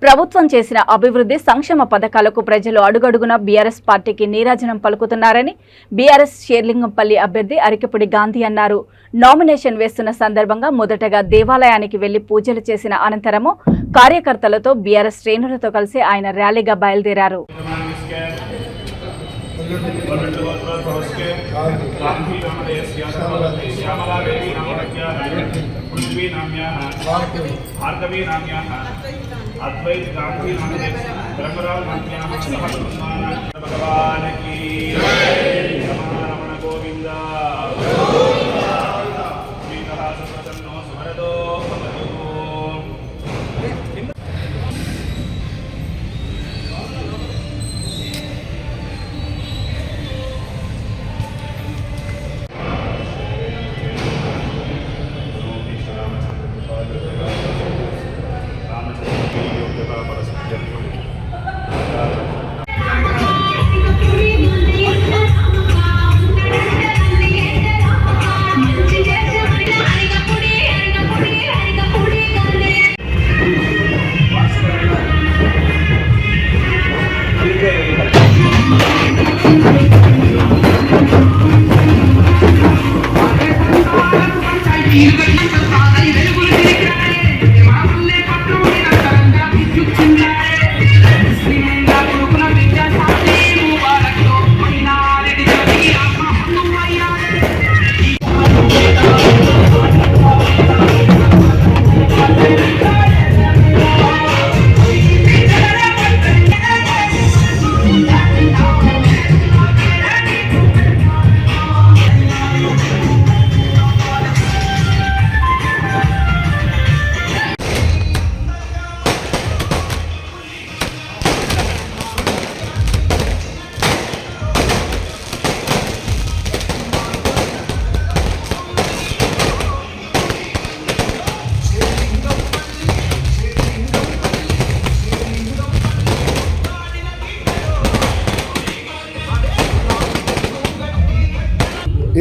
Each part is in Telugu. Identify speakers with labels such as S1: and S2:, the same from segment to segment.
S1: ప్రభుత్వం చేసిన అభివృద్ధి సంక్షేమ పథకాలకు ప్రజలు అడుగడుగున బీఆర్ఎస్ పార్టీకి నీరాజనం పలుకుతున్నారని బీఆర్ఎస్ షేర్లింగంపల్లి అభ్యర్థి అరికెపుడి గాంధీ అన్నారు. నామినేషన్ వేస్తున్న సందర్భంగా మొదటగా దేవాలయానికి వెళ్లి పూజలు చేసిన అనంతరము కార్యకర్తలతో బీఆర్ఎస్ శ్రేణులతో కలిసి ఆయన ర్యాలీగా బయలుదేరారు.
S2: अद्वैत गांधी ब्रह्मराव भगवान की रमण गोविंद स्मरदो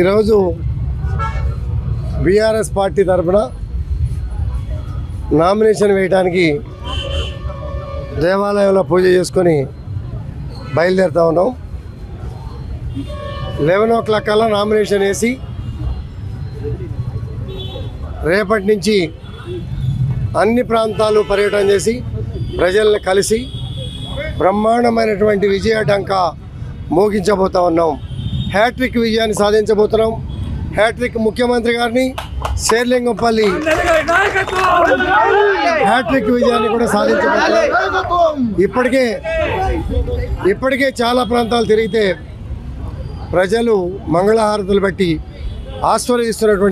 S3: ఈరోజు బీఆర్ఎస్ పార్టీ తరఫున నామినేషన్ వేయడానికి దేవాలయంలో పూజ చేసుకొని బయలుదేరుతూ ఉన్నాం. 11 o'clock కల్లా నామినేషన్ వేసి రేపటి నుంచి అన్ని ప్రాంతాలు పర్యటన చేసి ప్రజల్ని కలిసి బ్రహ్మాండమైనటువంటి విజయ ఢంకా మోగించబోతూ ఉన్నాం. హ్యాట్రిక్ విజయాన్ని సాధించబోతున్నాం. హ్యాట్రిక్ ముఖ్యమంత్రి గారిని షేర్లింగంపల్లి హ్యాట్రిక్ విజయాన్ని కూడా సాధించబోతున్నాం. ఇప్పటికే చాలా ప్రాంతాలు తిరిగితే ప్రజలు మంగళహారతులు బట్టి ఆశీర్వదిస్తున్నటువంటి